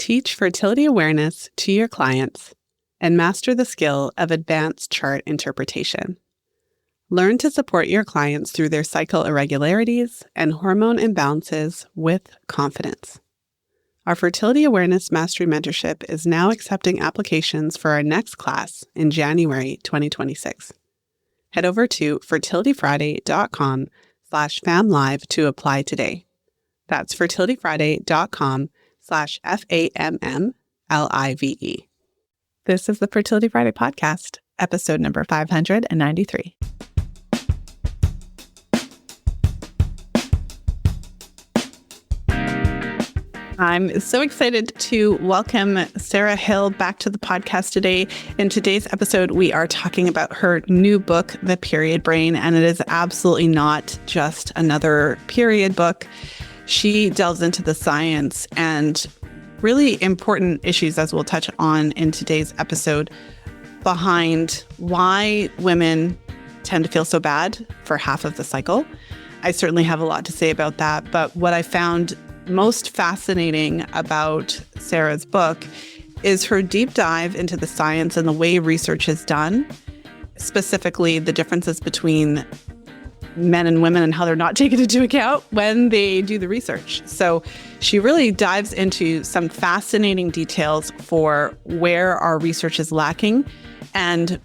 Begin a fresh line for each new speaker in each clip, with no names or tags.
Teach fertility awareness to your clients and master the skill of advanced chart interpretation. Learn to support your clients through their cycle irregularities and hormone imbalances with confidence. Our Fertility Awareness Mastery Mentorship is now accepting applications for our next class in January 2026. Head over to fertilityfriday.com/famlive to apply today. That's fertilityfriday.com/FAMMLIVE. This is the Fertility Friday podcast, episode number 593. I'm so excited to welcome Sarah Hill back to the podcast today. In today's episode, we are talking about her new book, The Period Brain, and it is absolutely not just another period book. She delves into the science and really important issues, as we'll touch on in today's episode, behind why women tend to feel so bad for half of the cycle. I certainly have a lot to say about that, but what I found most fascinating about Sarah's book is her deep dive into the science and the way research is done, specifically the differences between men and women and how they're not taken into account when they do the research. So she really dives into some fascinating details for where our research is lacking and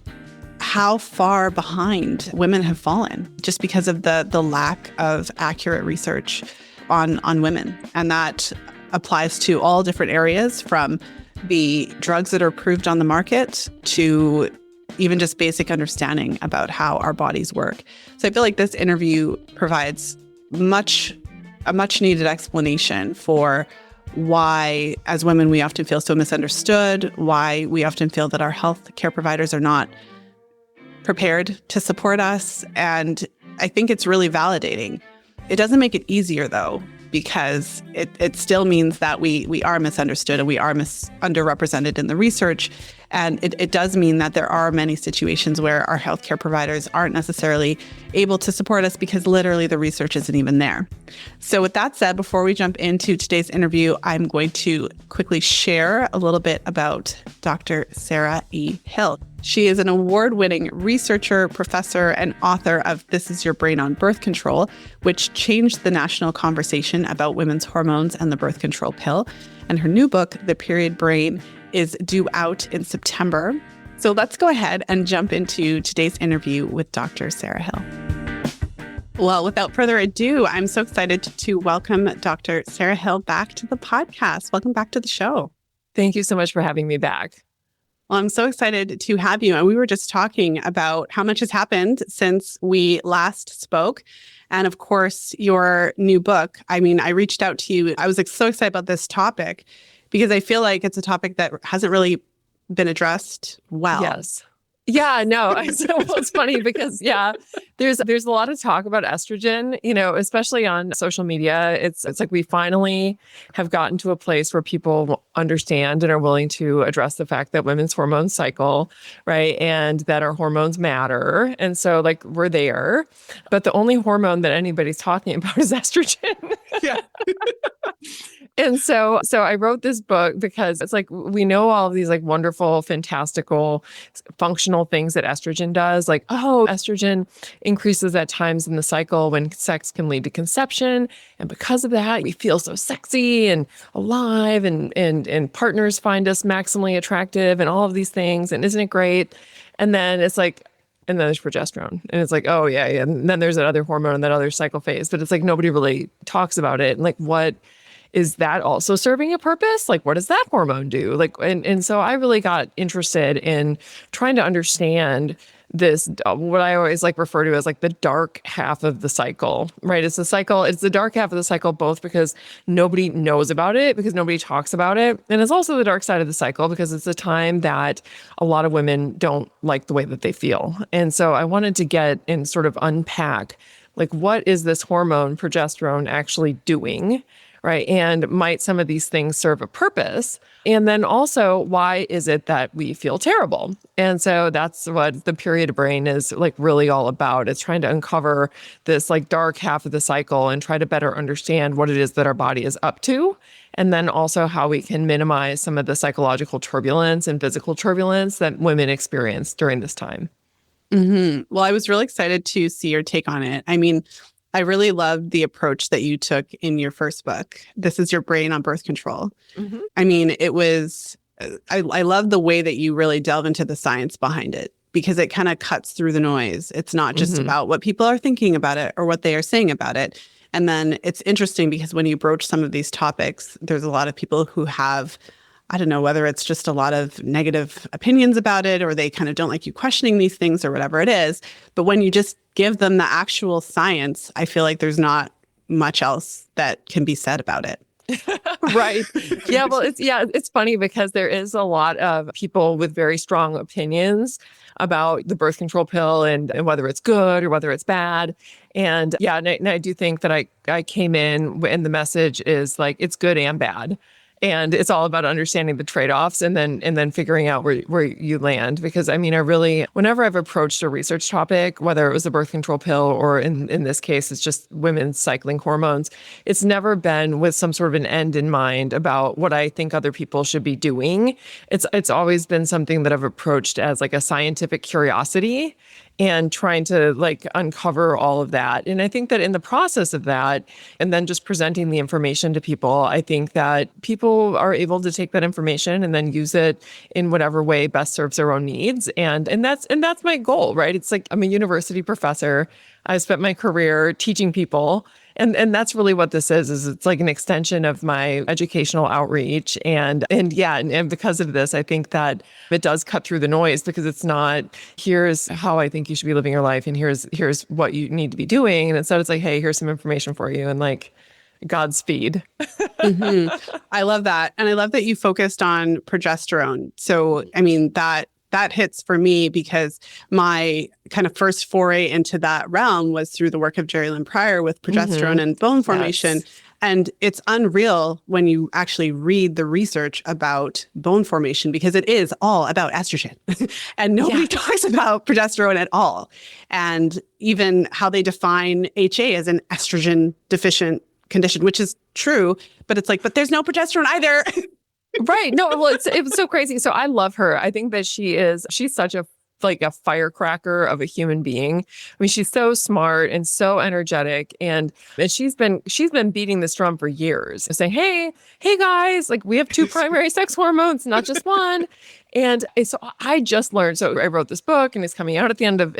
how far behind women have fallen just because of the lack of accurate research on women. And that applies to all different areas, from the drugs that are approved on the market to even just basic understanding about how our bodies work. So I feel like this interview provides a much needed explanation for why, as women, we often feel so misunderstood, why we often feel that our health care providers are not prepared to support us. And I think it's really validating. It doesn't make it easier, though, because it still means that we are misunderstood and we are underrepresented in the research. And it does mean that there are many situations where our healthcare providers aren't necessarily able to support us because literally the research isn't even there. So with that said, before we jump into today's interview, I'm going to quickly share a little bit about Dr. Sarah E. Hill. She is an award-winning researcher, professor, and author of This Is Your Brain on Birth Control, which changed the national conversation about women's hormones and the birth control pill. And her new book, The Period Brain, is due out in September. So let's go ahead and jump into today's interview with Dr. Sarah Hill. Well, without further ado, I'm so excited to welcome Dr. Sarah Hill back to the podcast. Welcome back to the show.
Thank you so much for having me back.
Well, I'm so excited to have you. And we were just talking about how much has happened since we last spoke. And of course, your new book. I mean, I reached out to you. I was so excited about this topic because I feel like it's a topic that hasn't really been addressed well.
Yes. Yeah, no, it's funny because, there's a lot of talk about estrogen, especially on social media. It's like we finally have gotten to a place where people understand and are willing to address the fact that women's hormones cycle, right? And that our hormones matter. And so like we're there, but the only hormone that anybody's talking about is estrogen.
Yeah.
And so I wrote this book because it's like, we know all of these like wonderful, fantastical, functional things that estrogen does. Like, estrogen increases at times in the cycle when sex can lead to conception. And because of that, we feel so sexy and alive and partners find us maximally attractive and all of these things. And isn't it great? And then it's like, and then there's progesterone. And it's like, oh, yeah. And then there's that other hormone in that other cycle phase. But it's like nobody really talks about it. And like, what is that also serving a purpose? Like, what does that hormone do? Like, and so I really got interested in trying to understand this, what I always like refer to as like the dark half of the cycle, right? It's the dark half of the cycle, both because nobody knows about it, because nobody talks about it. And it's also the dark side of the cycle because it's a time that a lot of women don't like the way that they feel. And so I wanted to get and sort of unpack, like, what is this hormone progesterone actually doing? right? And might some of these things serve a purpose? And then also, why is it that we feel terrible? And so that's what the period brain is like really all about. It's trying to uncover this like dark half of the cycle and try to better understand what it is that our body is up to. And then also how we can minimize some of the psychological turbulence and physical turbulence that women experience during this time.
Well, I was really excited to see your take on it. I mean, I really loved the approach that you took in your first book. This is Your Brain on Birth Control. I mean, it was, I love the way that you really delve into the science behind it, because it kind of cuts through the noise. It's not just about what people are thinking about it or what they are saying about it. And then it's interesting because when you broach some of these topics, there's a lot of people who have, I don't know, whether it's just a lot of negative opinions about it or they kind of don't like you questioning these things or whatever it is. But when you just give them the actual science, I feel like there's not much else that can be said about it.
Right. Yeah. Well, it's funny because there is a lot of people with very strong opinions about the birth control pill and whether it's good or whether it's bad. And yeah, and I do think that I came in and the message is like, it's good and bad. And it's all about understanding the trade-offs and then figuring out where you land. Because I mean, whenever I've approached a research topic, whether it was a birth control pill or in this case, it's just women's cycling hormones, it's never been with some sort of an end in mind about what I think other people should be doing. It's always been something that I've approached as like a scientific curiosity and trying to like uncover all of that. And I think that in the process of that, and then just presenting the information to people, I think that people are able to take that information and then use it in whatever way best serves their own needs. And that's my goal, right? It's like I'm a university professor. I spent my career teaching people. And that's really what this is it's like an extension of my educational outreach. And because of this, I think that it does cut through the noise because it's not, here's how I think you should be living your life and here's what you need to be doing. And instead it's like, hey, here's some information for you and like Godspeed.
I love that. And I love that you focused on progesterone. So, I mean, that hits for me because my kind of first foray into that realm was through the work of Jerry Lynn Pryor with progesterone and bone formation. Yes. And it's unreal when you actually read the research about bone formation because it is all about estrogen. And nobody talks about progesterone at all. And even how they define HA as an estrogen deficient condition, which is true, but it's like, but there's no progesterone either.
Right. No, well, it was so crazy. So I love her. I think that she's such a firecracker of a human being. I mean, she's so smart and so energetic. And she's been beating this drum for years, saying, hey guys, like we have 2 primary sex hormones, not just one. And so I just learned, so I wrote this book and it's coming out at the end of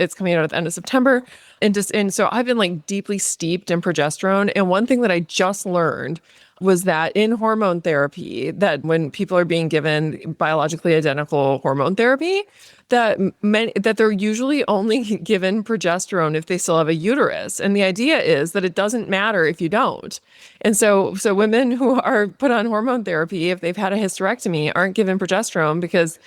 September. And so I've been like deeply steeped in progesterone. And one thing that I just learned was that in hormone therapy, that when people are being given biologically identical hormone therapy, that they're usually only given progesterone if they still have a uterus. And the idea is that it doesn't matter if you don't. And so women who are put on hormone therapy, if they've had a hysterectomy, aren't given progesterone because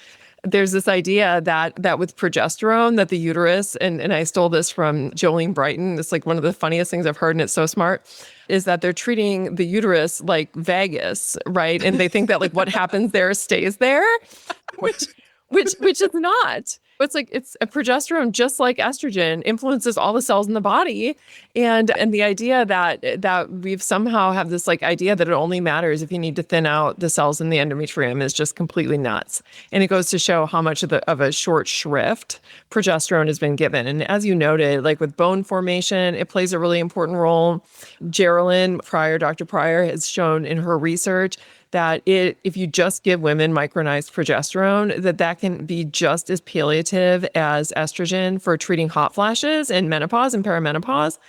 there's this idea that with progesterone, that the uterus, and I stole this from Jolene Brighton, it's like one of the funniest things I've heard, and it's so smart, is that they're treating the uterus like Vegas, right? And they think that like what happens there stays there, which is not. It's a progesterone, just like estrogen, influences all the cells in the body. And the idea that we've somehow have this like idea that it only matters if you need to thin out the cells in the endometrium is just completely nuts. And it goes to show how much of a short shrift progesterone has been given. And as you noted, like with bone formation, it plays a really important role. Dr. Pryor has shown in her research that if you just give women micronized progesterone, that can be just as palliative as estrogen for treating hot flashes and menopause and perimenopause,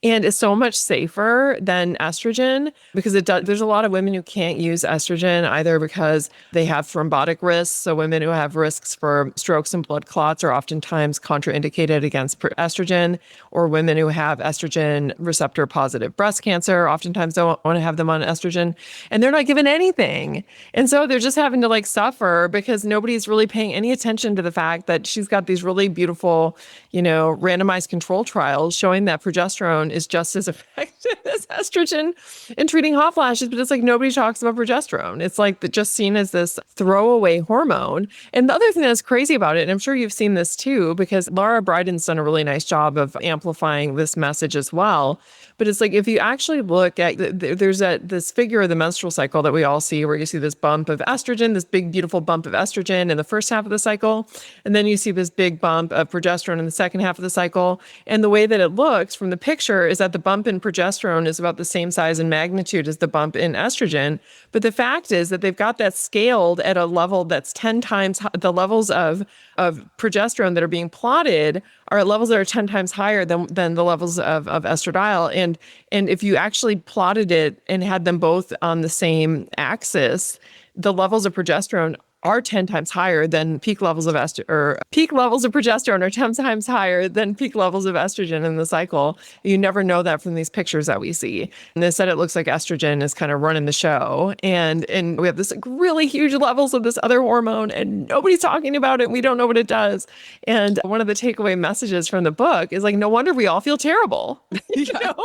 and is so much safer than estrogen because there's a lot of women who can't use estrogen either because they have thrombotic risks. So women who have risks for strokes and blood clots are oftentimes contraindicated against estrogen, or women who have estrogen receptor positive breast cancer oftentimes don't want to have them on estrogen, and they're not given anything anything. And so they're just having to like suffer because nobody's really paying any attention to the fact that she's got these really beautiful, randomized control trials showing that progesterone is just as effective as estrogen in treating hot flashes. But it's like nobody talks about progesterone. It's like just seen as this throwaway hormone. And the other thing that's crazy about it, and I'm sure you've seen this too, because Laura Brydon's done a really nice job of amplifying this message as well. But it's like, if you actually look at, there's this figure of the menstrual cycle that we all see where you see this bump of estrogen, this big, beautiful bump of estrogen in the first half of the cycle. And then you see this big bump of progesterone in the second half of the cycle. And the way that it looks from the picture is that the bump in progesterone is about the same size and magnitude as the bump in estrogen. But the fact is that they've got that scaled at a level that's 10 times the levels of progesterone that are being plotted are at levels that are 10 times higher than the levels of estradiol. And if you actually plotted it and had them both on the same axis, the levels of progesterone are 10 times higher than peak levels of peak levels of progesterone are 10 times higher than peak levels of estrogen in the cycle. You never know that from these pictures that we see. And they said it looks like estrogen is kind of running the show. And we have this like really huge levels of this other hormone and nobody's talking about it. We don't know what it does. And one of the takeaway messages from the book is like, no wonder we all feel terrible.
No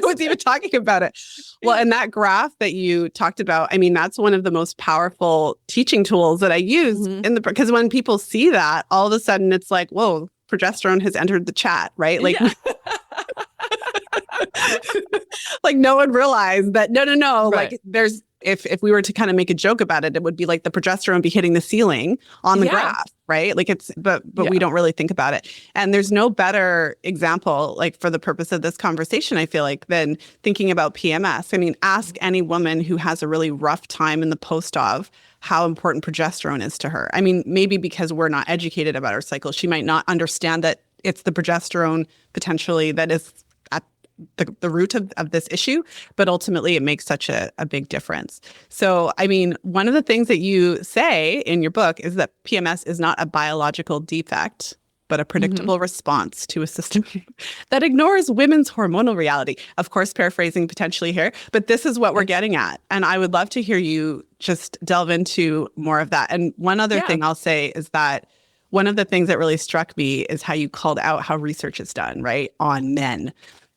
one's even talking about it. Well, and that graph that you talked about, I mean, that's one of the most powerful teaching tools that I use because when people see that, all of a sudden it's like, whoa, progesterone has entered the chat, right? Like, like no one realized that. No.
Right.
Like there's, if we were to kind of make a joke about it, it would be like the progesterone be hitting the ceiling on the graph, right? Like but we don't really think about it. And there's no better example, like for the purpose of this conversation, I feel like, than thinking about PMS. I mean, ask any woman who has a really rough time in the post-op how important progesterone is to her. I mean, maybe because we're not educated about our cycle, she might not understand that it's the progesterone potentially that is at the root of this issue, but ultimately it makes such a big difference. So, I mean, one of the things that you say in your book is that PMS is not a biological defect, but a predictable response to a system that ignores women's hormonal reality. Of course, paraphrasing potentially here, but this is what we're getting at. And I would love to hear you just delve into more of that. And one other thing I'll say is that one of the things that really struck me is how you called out how research is done, right, on men.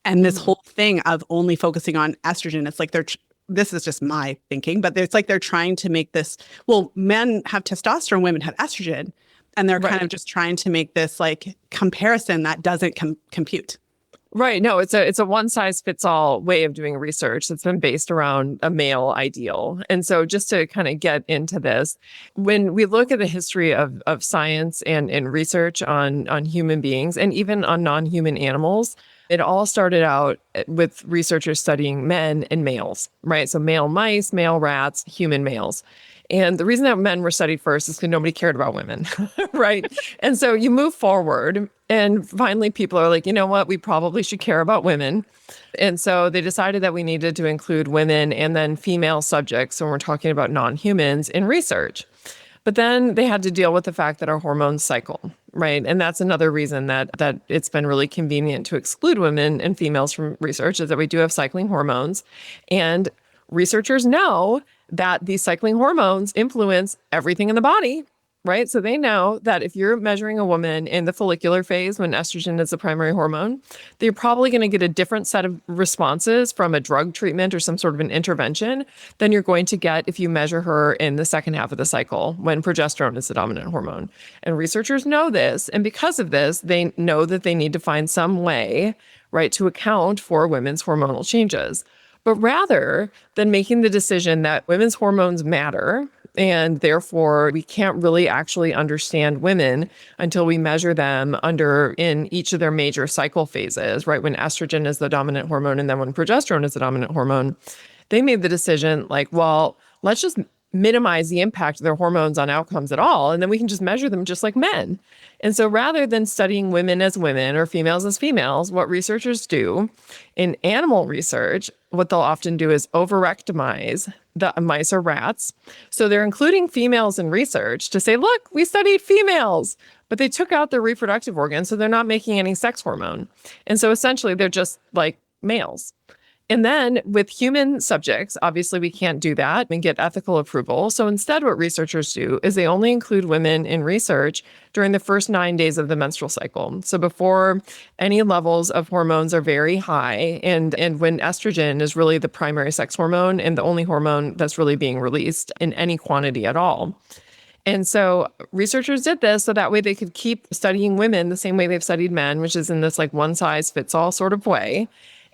And this whole thing of only focusing on estrogen, it's like this is just my thinking, but it's like they're trying to make this, well, men have testosterone, women have estrogen. And they're kind of just trying to make this like comparison that doesn't compute.
Right. No, it's a one size fits all way of doing research that's been based around a male ideal. And so just to kind of get into this, when we look at the history of science and research on human beings and even on non-human animals, it all started out with researchers studying men and males, right? So male mice, male rats, human males. And the reason that men were studied first is because nobody cared about women, right? And so you move forward and finally people are like, you know what, we probably should care about women. And so they decided that we needed to include women and then female subjects when we're talking about non-humans in research. But then they had to deal with the fact that our hormones cycle, right? And that's another reason that it's been really convenient to exclude women and females from research is that we do have cycling hormones. And researchers know that these cycling hormones influence everything in the body, right? So they know that if you're measuring a woman in the follicular phase when estrogen is the primary hormone, they're probably going to get a different set of responses from a drug treatment or some sort of an intervention than you're going to get if you measure her in the second half of the cycle when progesterone is the dominant hormone. And researchers know this. And because of this, they know that they need to find some way, right, to account for women's hormonal changes. But rather than making the decision that women's hormones matter, and therefore we can't really actually understand women until we measure them in each of their major cycle phases, right? When estrogen is the dominant hormone and then when progesterone is the dominant hormone, they made the decision like, well, let's just minimize the impact of their hormones on outcomes at all. And then we can just measure them just like men. And so rather than studying women as women or females as females, what researchers do in animal research, what they'll often do is overrectomize the mice or rats. So they're including females in research to say, look, we studied females, but they took out their reproductive organs. So they're not making any sex hormone. And so essentially they're just like males. And then with human subjects, obviously we can't do that and get ethical approval. So instead, what researchers do is they only include women in research during the first 9 days of the menstrual cycle. So before any levels of hormones are very high, and when estrogen is really the primary sex hormone and the only hormone that's really being released in any quantity at all. And so researchers did this so that way they could keep studying women the same way they've studied men, which is in this like one size fits all sort of way.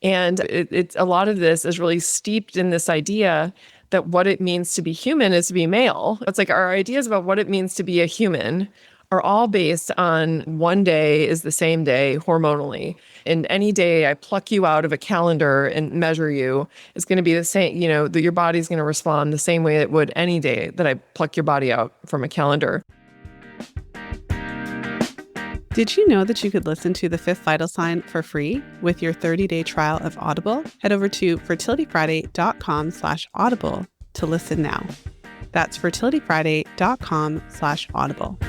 And it's a lot of this is really steeped in this idea that what it means to be human is to be male. It's like our ideas about what it means to be a human are all based on one day is the same day hormonally. And any day I pluck you out of a calendar and measure you is going to be the same, your body's going to respond the same way it would any day that I pluck your body out from a calendar.
Did you know that you could listen to The Fifth Vital Sign for free with your 30-day trial of Audible? Head over to fertilityfriday.com/audible to listen now. That's fertilityfriday.com/audible.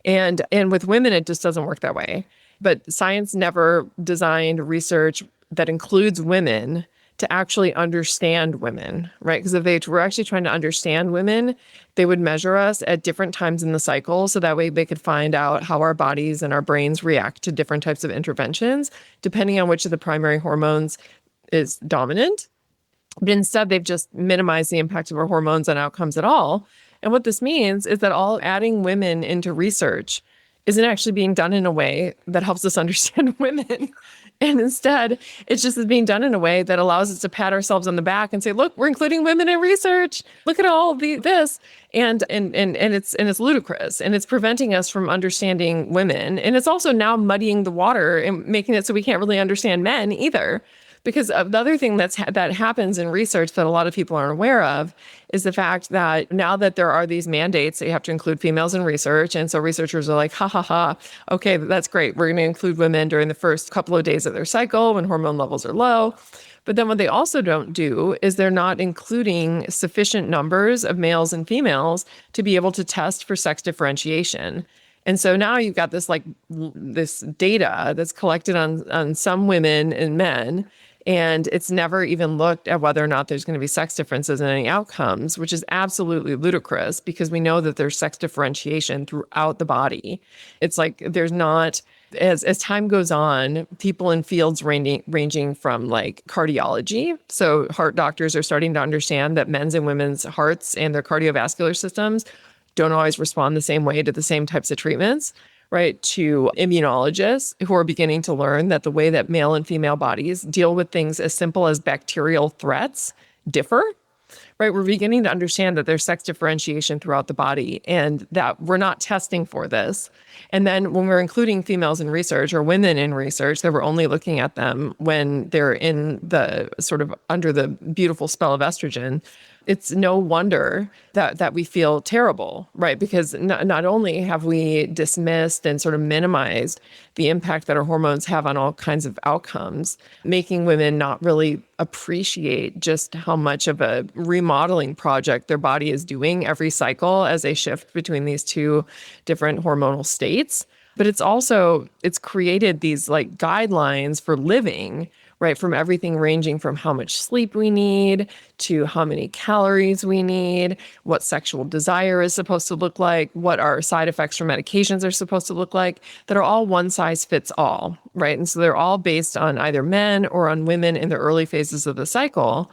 And with women, it just doesn't work that way. But science never designed research that includes women to actually understand women, right? Because if they were actually trying to understand women, they would measure us at different times in the cycle. So that way they could find out how our bodies and our brains react to different types of interventions, depending on which of the primary hormones is dominant. But instead, they've just minimized the impact of our hormones on outcomes at all. And what this means is that all adding women into research isn't actually being done in a way that helps us understand women. And instead, it's just being done in a way that allows us to pat ourselves on the back and say, look, we're including women in research. Look at all this. And it's ludicrous. And it's preventing us from understanding women. And it's also now muddying the water and making it so we can't really understand men either. Because the other thing that happens in research that a lot of people aren't aware of is the fact that now that there are these mandates that you have to include females in research, and so researchers are like, okay, that's great. We're going to include women during the first couple of days of their cycle when hormone levels are low. But then what they also don't do is they're not including sufficient numbers of males and females to be able to test for sex differentiation. And so now you've got this data that's collected on some women and men, and it's never even looked at whether or not there's going to be sex differences in any outcomes, which is absolutely ludicrous because we know that there's sex differentiation throughout the body. It's like there's not, as time goes on, people in fields ranging from like cardiology. So heart doctors are starting to understand that men's and women's hearts and their cardiovascular systems don't always respond the same way to the same types of treatments, right? To immunologists who are beginning to learn that the way that male and female bodies deal with things as simple as bacterial threats differ, right? We're beginning to understand that there's sex differentiation throughout the body and that we're not testing for this. And then when we're including females in research or women in research, that we're only looking at them when they're in the sort of under the beautiful spell of estrogen. It's no wonder that we feel terrible, right? Because not only have we dismissed and sort of minimized the impact that our hormones have on all kinds of outcomes, making women not really appreciate just how much of a remodeling project their body is doing every cycle as they shift between these two different hormonal states. But it's created these like guidelines for living, right? From everything ranging from how much sleep we need to how many calories we need, what sexual desire is supposed to look like, what our side effects from medications are supposed to look like, that are all one size fits all, right? And so they're all based on either men or on women in the early phases of the cycle.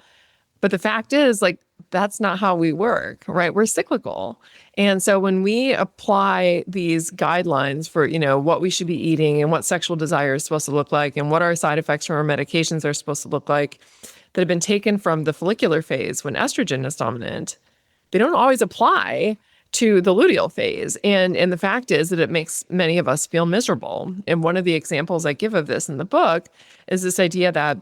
But the fact is, like, that's not how we work, right? We're cyclical. And so when we apply these guidelines for, what we should be eating and what sexual desire is supposed to look like and what our side effects from our medications are supposed to look like that have been taken from the follicular phase when estrogen is dominant, they don't always apply to the luteal phase. And the fact is that it makes many of us feel miserable. And one of the examples I give of this in the book is this idea that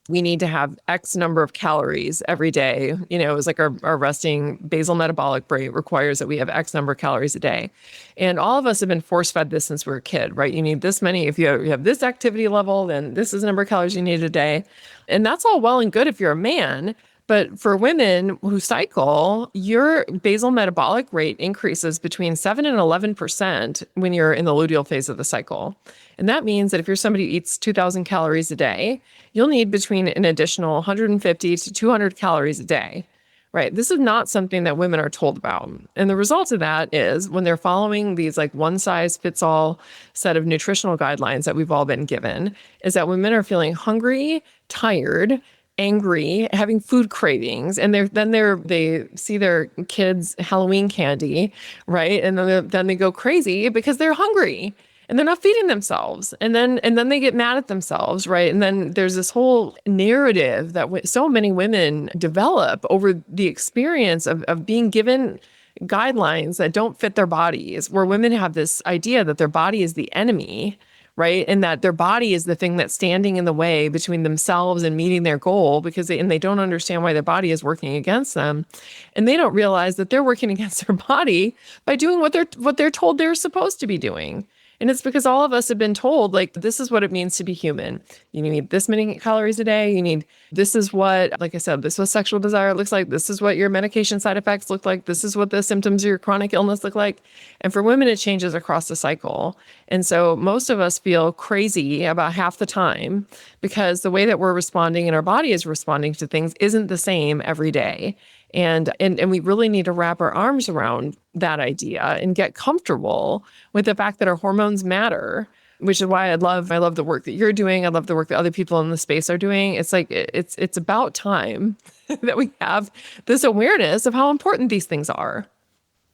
we need to have X number of calories every day. It's like our resting basal metabolic rate requires that we have X number of calories a day. And all of us have been force-fed this since we were a kid, right? You need this many. If you have this activity level, then this is the number of calories you need a day. And that's all well and good if you're a man. But for women who cycle, your basal metabolic rate increases between 7 and 11% when you're in the luteal phase of the cycle. And that means that if you're somebody who eats 2,000 calories a day, you'll need between an additional 150 to 200 calories a day. Right. This is not something that women are told about. And the result of that is when they're following these like one size fits all set of nutritional guidelines that we've all been given, is that women are feeling hungry, tired, angry, having food cravings, and they see their kids' Halloween candy, right? And then they go crazy because they're hungry and they're not feeding themselves. And then they get mad at themselves, right? And then there's this whole narrative that so many women develop over the experience of being given guidelines that don't fit their bodies, where women have this idea that their body is the enemy, right? And that their body is the thing that's standing in the way between themselves and meeting their goal, because they don't understand why their body is working against them. And they don't realize that they're working against their body by doing what they're told they're supposed to be doing. And it's because all of us have been told, like, this is what it means to be human. You need this many calories a day. This is what, like I said, this is what sexual desire looks like. This is what your medication side effects look like. This is what the symptoms of your chronic illness look like. And for women, it changes across the cycle. And so most of us feel crazy about half the time because the way that we're responding and our body is responding to things isn't the same every day. And we really need to wrap our arms around that idea and get comfortable with the fact that our hormones matter, which is why I love the work that you're doing. I love the work that other people in the space are doing. It's like, it's about time that we have this awareness of how important these things are.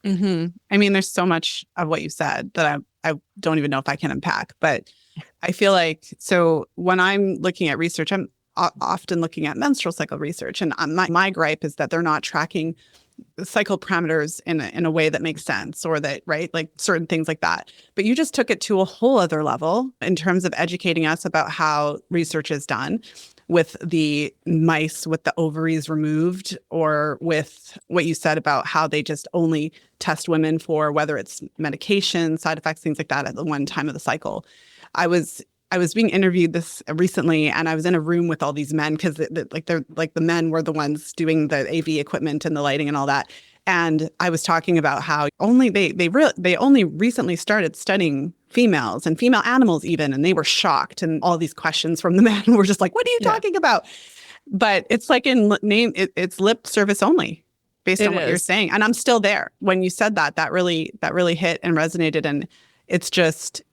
Mm-hmm. I mean, there's so much of what you said that I don't even know if I can unpack, but I feel like, so when I'm looking at research, I'm often looking at menstrual cycle research. And my gripe is that they're not tracking cycle parameters in a way that makes sense, or that, right, like certain things like that. But you just took it to a whole other level in terms of educating us about how research is done with the mice with the ovaries removed, or with what you said about how they just only test women for whether it's medication, side effects, things like that at the one time of the cycle. I was being interviewed this recently, and I was in a room with all these men because they're like the men were the ones doing the AV equipment and the lighting and all that. And I was talking about how they only recently started studying females and female animals even, and they were shocked. And all these questions from the men were just like, "What are you talking about?" But it's like it's lip service only, based on what you're saying. And I'm still there. When you said that really hit and resonated. And it's just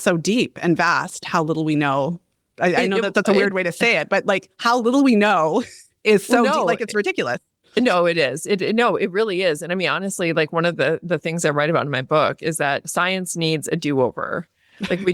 so deep and vast how little we know. I know that's a weird way to say it, but like how little we know is so deep, like it's ridiculous.
No, it is. It really is. And I mean, honestly, like one of the things I write about in my book is that science needs a do-over. Like we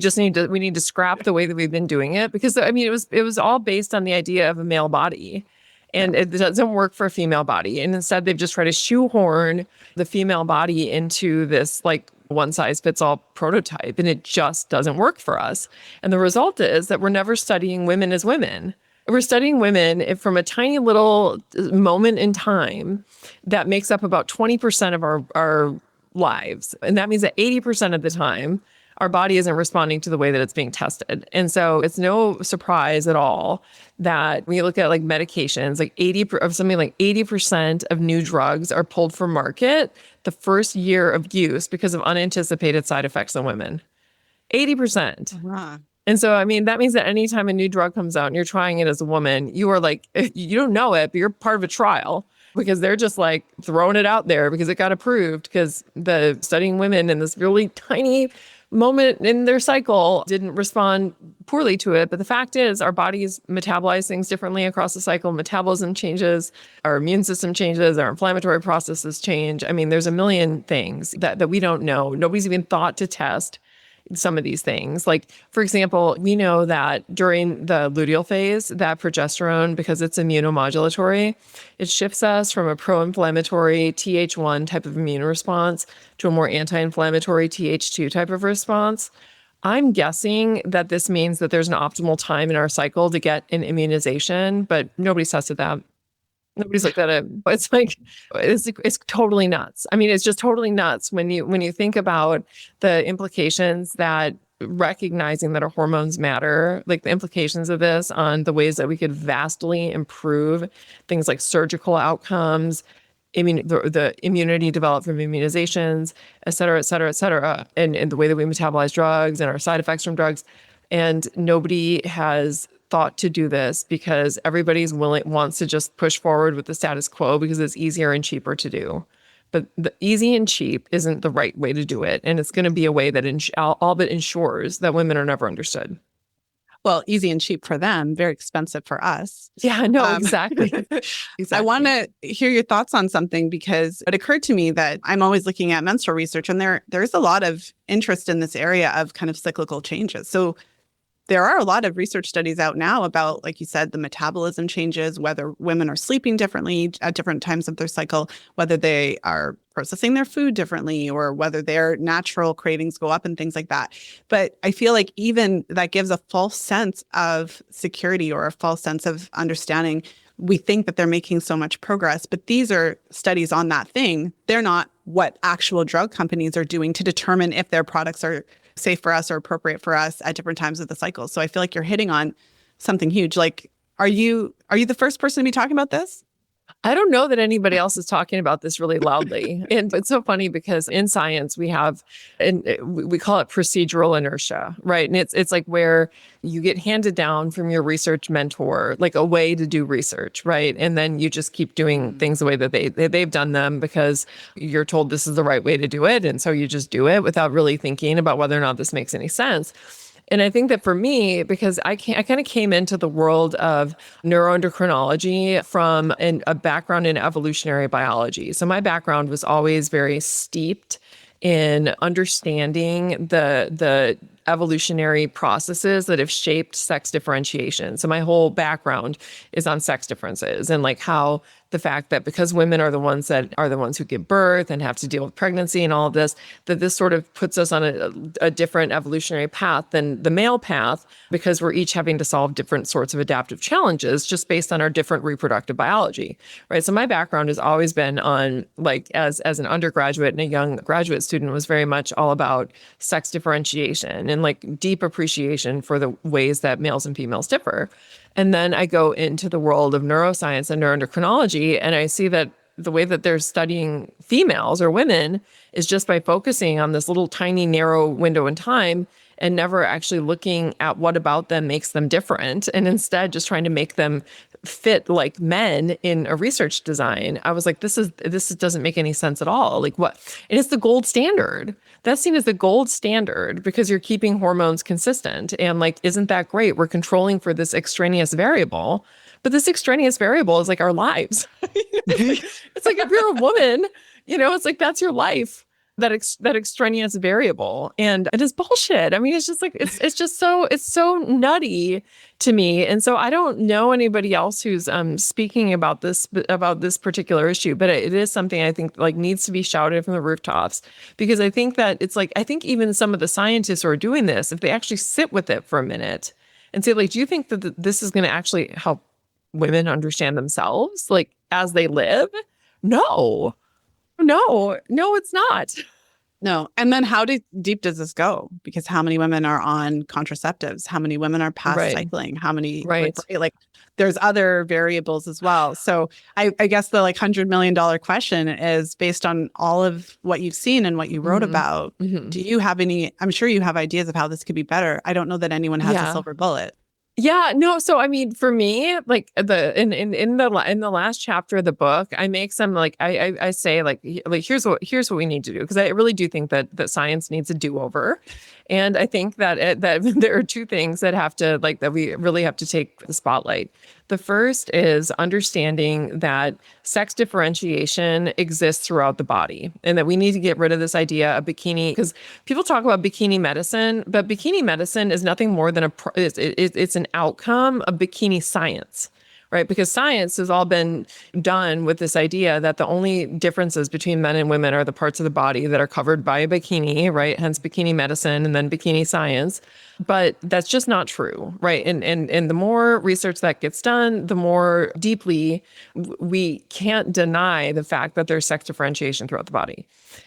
need to scrap the way that we've been doing it, because I mean, it was all based on the idea of a male body. And it doesn't work for a female body. And instead, they've just tried to shoehorn the female body into this like one size fits all prototype. And it just doesn't work for us. And the result is that we're never studying women as women. We're studying women from a tiny little moment in time that makes up about 20% of our lives. And that means that 80% of the time, our body isn't responding to the way that it's being tested. And so it's no surprise at all that when you look at like medications, like 80% of new drugs are pulled from market the first year of use because of unanticipated side effects in women. 80%. Uh-huh. And so, I mean, that means that anytime a new drug comes out and you're trying it as a woman, you are like, you don't know it, but you're part of a trial, because they're just like throwing it out there because it got approved, because the studying women in this really tiny moment in their cycle didn't respond poorly to it. But the fact is, our bodies metabolize things differently across the cycle. Metabolism changes, our immune system changes, our inflammatory processes change. I mean, there's a million things that we don't know. Nobody's even thought to test some of these things. Like, for example, we know that during the luteal phase, that progesterone, because it's immunomodulatory, it shifts us from a pro-inflammatory Th1 type of immune response to a more anti-inflammatory Th2 type of response. I'm guessing that this means that there's an optimal time in our cycle to get an immunization, but nobody's tested that. Nobody's looked at it. It's like, it's totally nuts. I mean, it's just totally nuts when you think about the implications that recognizing that our hormones matter, like the implications of this on the ways that we could vastly improve things like surgical outcomes, the immunity developed from immunizations, et cetera, et cetera, et cetera, and the way that we metabolize drugs and our side effects from drugs. And nobody has thought to do this because wants to just push forward with the status quo because it's easier and cheaper to do. But the easy and cheap isn't the right way to do it. And it's going to be a way that all but ensures that women are never understood.
Well, easy and cheap for them, very expensive for us.
Yeah, no, exactly.
I want to hear your thoughts on something because it occurred to me that I'm always looking at menstrual research and there's a lot of interest in this area of kind of cyclical changes. So there are a lot of research studies out now about, like you said, the metabolism changes, whether women are sleeping differently at different times of their cycle, whether they are processing their food differently, or whether their natural cravings go up and things like that. But I feel like even that gives a false sense of security or a false sense of understanding. We think that they're making so much progress, but these are studies on that thing. They're not what actual drug companies are doing to determine if their products are safe for us or appropriate for us at different times of the cycle. So I feel like you're hitting on something huge. Like, are you the first person to be talking about this?
I don't know that anybody else is talking about this really loudly. And it's so funny because in science we have, and we call it procedural inertia, right? And it's like where you get handed down from your research mentor, like a way to do research, right? And then you just keep doing things the way that they've done them because you're told this is the right way to do it. And so you just do it without really thinking about whether or not this makes any sense. And I think that for me, because I kind of came into the world of neuroendocrinology from a background in evolutionary biology. So my background was always very steeped in understanding the evolutionary processes that have shaped sex differentiation. So my whole background is on sex differences and like how the fact that because women are the ones who give birth and have to deal with pregnancy and all of this, that this sort of puts us on a different evolutionary path than the male path because we're each having to solve different sorts of adaptive challenges just based on our different reproductive biology, right? So my background has always been on like as an undergraduate and a young graduate student was very much all about sex differentiation and like deep appreciation for the ways that males and females differ. And then I go into the world of neuroscience and neuroendocrinology, and I see that the way that they're studying females or women is just by focusing on this little tiny narrow window in time and never actually looking at what about them makes them different, and instead just trying to make them fit like men in a research design. I was like, this doesn't make any sense at all. Like what? And it's the gold standard. That's seen as the gold standard because you're keeping hormones consistent. And like, isn't that great? We're controlling for this extraneous variable, but this extraneous variable is like our lives. It's like if you're a woman, it's like, that's your life. That extraneous variable, and it is bullshit. I mean, it's just like it's so nutty to me, and so I don't know anybody else who's speaking about this particular issue, but it is something I think like needs to be shouted from the rooftops because I think that it's like I think even some of the scientists who are doing this, if they actually sit with it for a minute and say like, do you think that this is going to actually help women understand themselves like as they live? No, it's not.
No. And then how deep does this go? Because how many women are on contraceptives? How many women are past cycling? How many, like there's other variables as well. So I guess the like $100 million question is based on all of what you've seen and what you wrote about. Do you have I'm sure you have ideas of how this could be better. I don't know that anyone has a silver bullet.
Yeah, no. So I mean, for me, like in the last chapter of the book, I make some like I say like here's what we need to do because I really do think that science needs a do-over, and I think that there are two things that we really have to take the spotlight. The first is understanding that sex differentiation exists throughout the body and that we need to get rid of this idea of bikini because people talk about bikini medicine, but bikini medicine is nothing more than it's an outcome of bikini science, right? Because science has all been done with this idea that the only differences between men and women are the parts of the body that are covered by a bikini, right? Hence bikini medicine and then bikini science. But that's just not true, right? And the more research that gets done, the more deeply we can't deny the fact that there's sex differentiation throughout the body.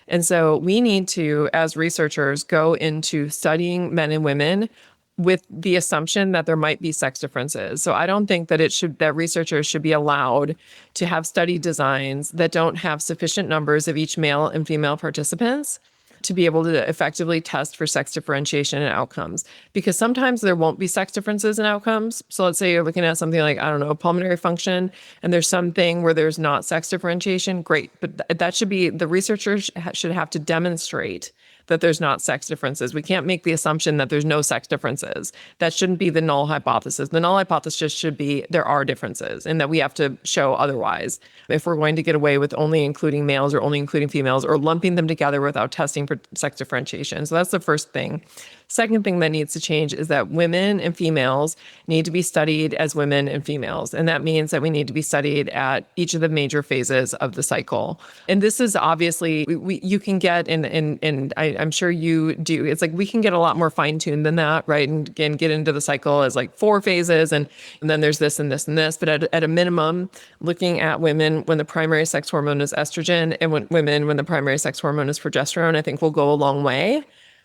And so we need to, as researchers, go into studying men and women with the assumption that there might be sex differences. So I don't think that that researchers should be allowed to have study designs that don't have sufficient numbers of each male and female participants to be able to effectively test for sex differentiation and outcomes. Because sometimes there won't be sex differences in outcomes. So let's say you're looking at something like, I don't know, pulmonary function, and there's something where there's not sex differentiation, great. But that should be, the researchers should have to demonstrate that there's not sex differences. We can't make the assumption that there's no sex differences. That shouldn't be the null hypothesis. The null hypothesis should be there are differences and that we have to show otherwise if we're going to get away with only including males or only including females or lumping them together without testing for sex differentiation. So that's the first thing. Second thing that needs to change is that women and females need to be studied as women and females. And that means that we need to be studied at each of the major phases of the cycle. And this is obviously, you can get, and I'm sure you do, it's like we can get a lot more fine-tuned than that, right? And get into the cycle as like 4 phases, and then there's this and this and this. But at a minimum, looking at women when the primary sex hormone is estrogen and women when the primary sex hormone is progesterone, I think will go a long way.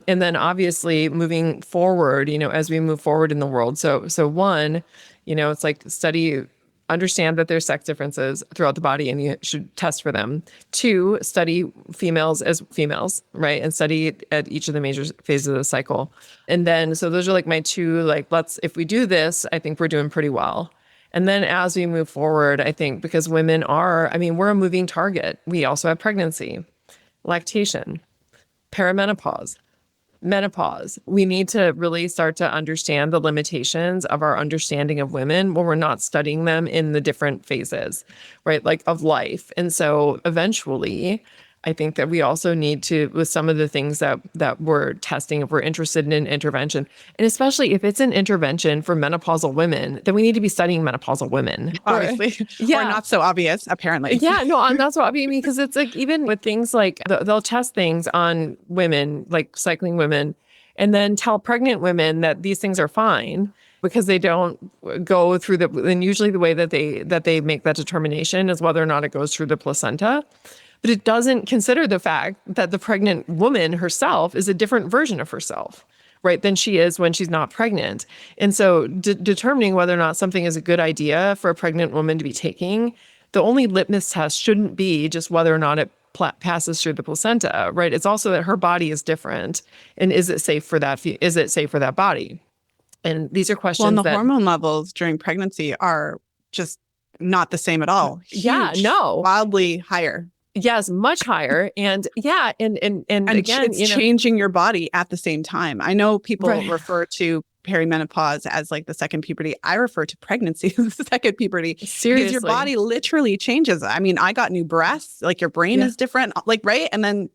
And then obviously moving forward, as we move forward in the world. So one, it's like understand that there's sex differences throughout the body and you should test for them. 2, study females as females, right? And study at each of the major phases of the cycle. And then, so those are like my 2, if we do this, I think we're doing pretty well. And then as we move forward, I think because women we're a moving target. We also have pregnancy, lactation, perimenopause, menopause. We need to really start to understand the limitations of our understanding of women when we're not studying them in the different phases, right? Like of life. And so eventually, I think that we also need to, with some of the things that we're testing, if we're interested in an intervention, and especially if it's an intervention for menopausal women, then we need to be studying menopausal women.
Obviously. Yeah. Or not so obvious, apparently.
Yeah, no, not so obvious, because it's like, even with things like, they'll test things on women, like cycling women, and then tell pregnant women that these things are fine because they don't go through and usually the way that they make that determination is whether or not it goes through the placenta. But it doesn't consider the fact that the pregnant woman herself is a different version of herself, right, than she is when she's not pregnant. And so determining whether or not something is a good idea for a pregnant woman to be taking, the only litmus test shouldn't be just whether or not it passes through the placenta, right? It's also that her body is different. And is it safe for that body? And these are questions
Well, and the hormone levels during pregnancy are just not the same at all. Huge,
yeah, no.
Wildly higher.
Yes, much higher. And yeah, and again,
it's changing your body at the same time. I know people refer to perimenopause as like the second puberty. I refer to pregnancy as the second puberty.
Seriously.
Because your body literally changes. I mean, I got new breasts, like your brain is different, like, right? And then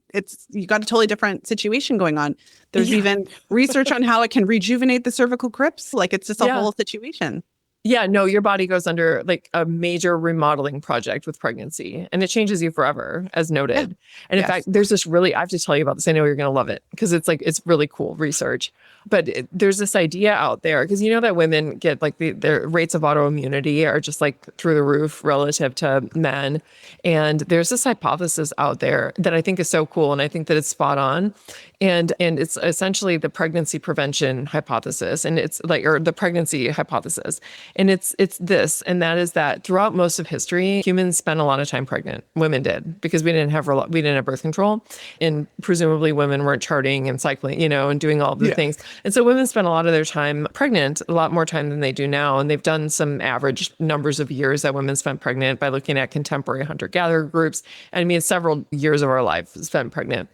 you got a totally different situation going on. There's even research on how it can rejuvenate the cervical crypts. Like it's just a whole situation.
Yeah, no, your body goes under like a major remodeling project with pregnancy, and it changes you forever, as noted. Yeah. And in fact, there's this I have to tell you about this. I know you're going to love it because it's really cool research. But there's this idea out there, because you know that women get like their rates of autoimmunity are just like through the roof relative to men. And there's this hypothesis out there that I think is so cool. And I think that it's spot on. And it's essentially the pregnancy prevention hypothesis, and it's like, or the pregnancy hypothesis. And it's this, and that is that throughout most of history, humans spent a lot of time pregnant. Women did, because we didn't have birth control, and presumably women weren't charting and cycling, and doing all the things. And so women spent a lot of their time pregnant, a lot more time than they do now. And they've done some average numbers of years that women spent pregnant by looking at contemporary hunter-gatherer groups. And I mean, several years of our life spent pregnant.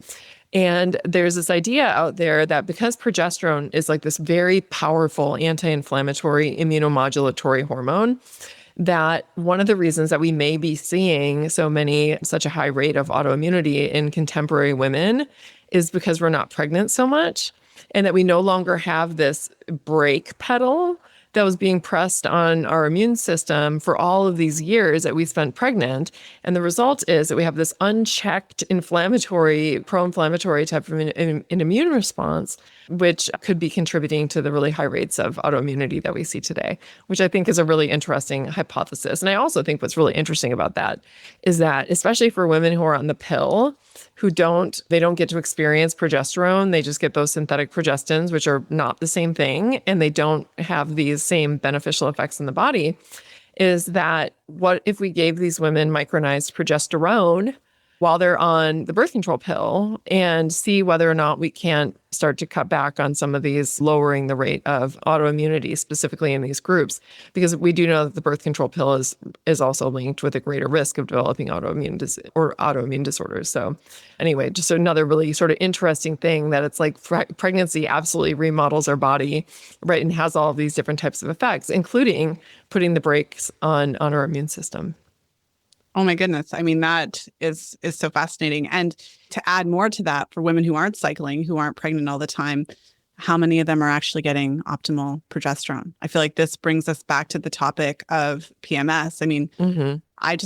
And there's this idea out there that because progesterone is like this very powerful anti-inflammatory immunomodulatory hormone, that one of the reasons that we may be seeing such a high rate of autoimmunity in contemporary women is because we're not pregnant so much, and that we no longer have this brake pedal that was being pressed on our immune system for all of these years that we spent pregnant. And the result is that we have this unchecked pro-inflammatory type of an immune response, which could be contributing to the really high rates of autoimmunity that we see today, which I think is a really interesting hypothesis. And I also think what's really interesting about that is that, especially for women who are on the pill, they don't get to experience progesterone. They just get those synthetic progestins, which are not the same thing, and they don't have these same beneficial effects in the body. Is that what if we gave these women micronized progesterone while they're on the birth control pill and see whether or not we can't start to cut back on some of these, lowering the rate of autoimmunity, specifically in these groups, because we do know that the birth control pill is also linked with a greater risk of developing autoimmune disorders. So anyway, just another really sort of interesting thing that it's like pregnancy absolutely remodels our body, right? And has all of these different types of effects, including putting the brakes on our immune system.
Oh my goodness. I mean, that is so fascinating. And to add more to that, for women who aren't cycling, who aren't pregnant all the time, how many of them are actually getting optimal progesterone? I feel like this brings us back to the topic of PMS. I mean, I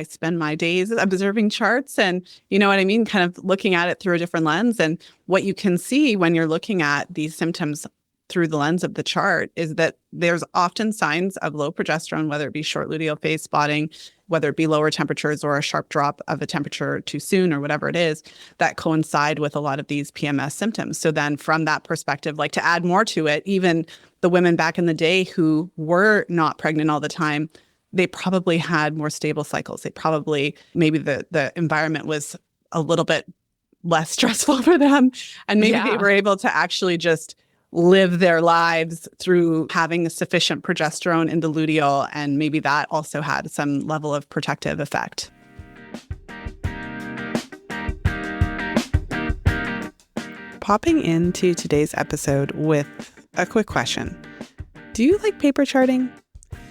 spend my days observing charts and, you know what I mean, kind of looking at it through a different lens. And what you can see when you're looking at these symptoms through the lens of the chart is that there's often signs of low progesterone, whether it be short luteal phase spotting, whether it be lower temperatures or a sharp drop of a temperature too soon or whatever it is, that coincide with a lot of these PMS symptoms. So then from that perspective, like to add more to it, even the women back in the day who were not pregnant all the time, they probably had more stable cycles. They probably, maybe the environment was a little bit less stressful for them. And maybe they were able to actually just live their lives through having sufficient progesterone in the luteal, and maybe that also had some level of protective effect. Popping into today's episode with a quick question. Do you like paper charting?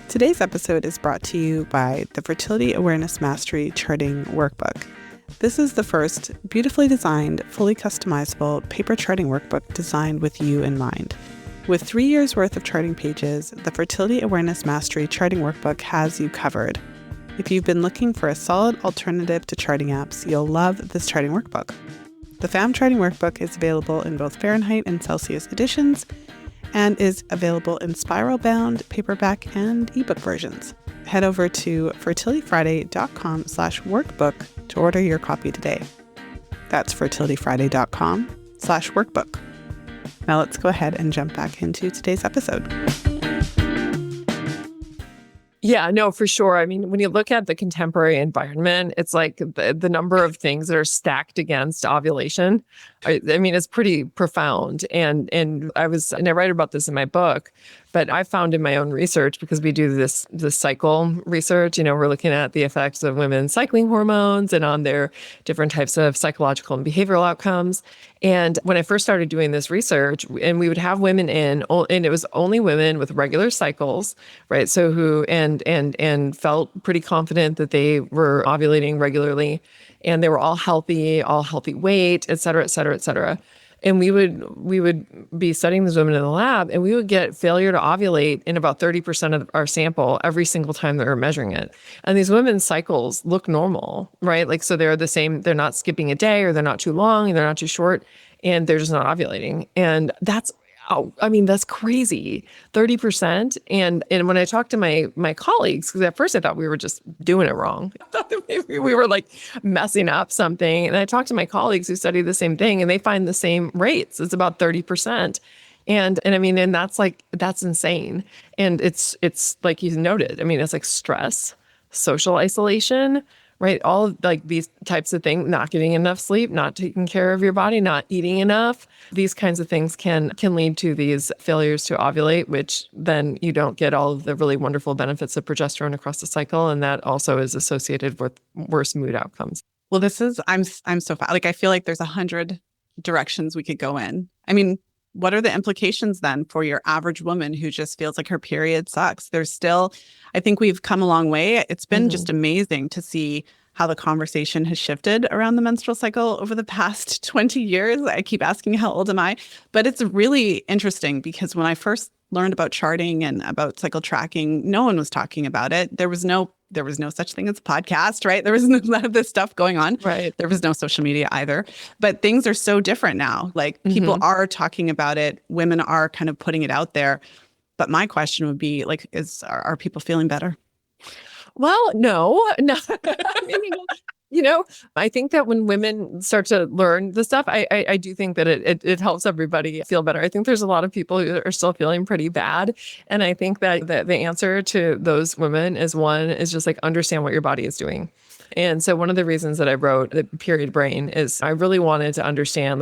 Today's episode is brought to you by the Fertility Awareness Mastery Charting Workbook. This is the first beautifully designed, fully customizable paper charting workbook designed with you in mind. With 3 years worth of charting pages, the Fertility Awareness Mastery Charting Workbook has you covered. If you've been looking for a solid alternative to charting apps, you'll love this charting workbook. The FAM Charting Workbook is available in both Fahrenheit and Celsius editions and is available in spiral-bound, paperback, and ebook versions. Head over to fertilityfriday.com/workbook to order your copy today. That's fertilityfriday.com/workbook. Now let's go ahead and jump back into today's episode.
Yeah, no, for sure. I mean, when you look at the contemporary environment, it's like the number of things that are stacked against ovulation. I mean, it's pretty profound. And I write about this in my book, but I found in my own research, because we do this cycle research, we're looking at the effects of women's cycling hormones and on their different types of psychological and behavioral outcomes. And when I first started doing this research, and we would have women in, and it was only women with regular cycles, right? So who and felt pretty confident that they were ovulating regularly, and they were all healthy weight, et cetera, et cetera, et cetera. And we would be studying these women in the lab, and we would get failure to ovulate in about 30% of our sample every single time that we were measuring it. And these women's cycles look normal, right? Like, so they're the same, they're not skipping a day, or they're not too long, and they're not too short, and they're just not ovulating. And that's crazy, 30%. And when I talked to my colleagues, because at first I thought we were just doing it wrong. I thought that maybe we were like messing up something. And I talked to my colleagues who study the same thing, and they find the same rates. It's about 30%. And I mean, and that's insane. And it's like you noted, I mean, it's like stress, social isolation, right? All of like these types of things, not getting enough sleep, not taking care of your body, not eating enough. These kinds of things can lead to these failures to ovulate, which then you don't get all of the really wonderful benefits of progesterone across the cycle. And that also is associated with worse mood outcomes.
Well, I'm so like, I feel like there's 100 directions we could go in. I mean, what are the implications then for your average woman who just feels like her period sucks? There's still, I think we've come a long way. It's been just amazing to see how the conversation has shifted around the menstrual cycle over the past 20 years. I keep asking, how old am I? But it's really interesting because when I first learned about charting and about cycle tracking, no one was talking about it. There was no such thing as a podcast, right? There was none of this stuff going on.
Right.
There was no social media either. But things are so different now. Like people are talking about it. Women are kind of putting it out there. But my question would be like, are people feeling better?
Well, no. I mean, I think that when women start to learn the stuff, I do think that it helps everybody feel better. I think there's a lot of people who are still feeling pretty bad. And I think that the answer to those women is just like understand what your body is doing. And so one of the reasons that I wrote the period brain is I really wanted to understand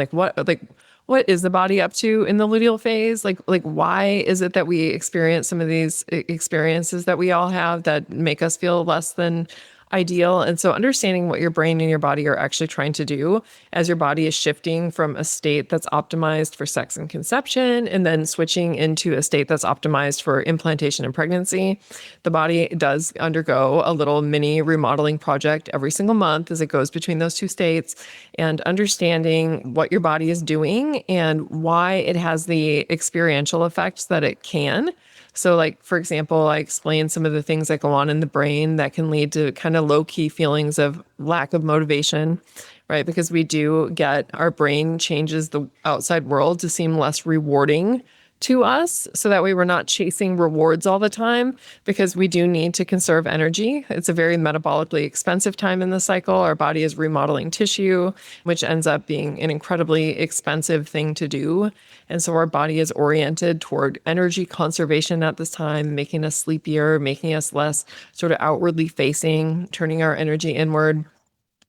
what is the body up to in the luteal phase? Like why is it that we experience some of these experiences that we all have that make us feel less than ideal? And so understanding what your brain and your body are actually trying to do as your body is shifting from a state that's optimized for sex and conception and then switching into a state that's optimized for implantation and pregnancy. The body does undergo a little mini remodeling project every single month as it goes between those two states, and understanding what your body is doing and why it has the experiential effects that it can. So like, for example, I explain some of the things that go on in the brain that can lead to kind of low-key feelings of lack of motivation, right? Because we do get our brain changes the outside world to seem less rewarding to us. So that way we're not chasing rewards all the time, because we do need to conserve energy. It's a very metabolically expensive time in the cycle. Our body is remodeling tissue, which ends up being an incredibly expensive thing to do. And so our body is oriented toward energy conservation at this time, making us sleepier, making us less sort of outwardly facing, turning our energy inward.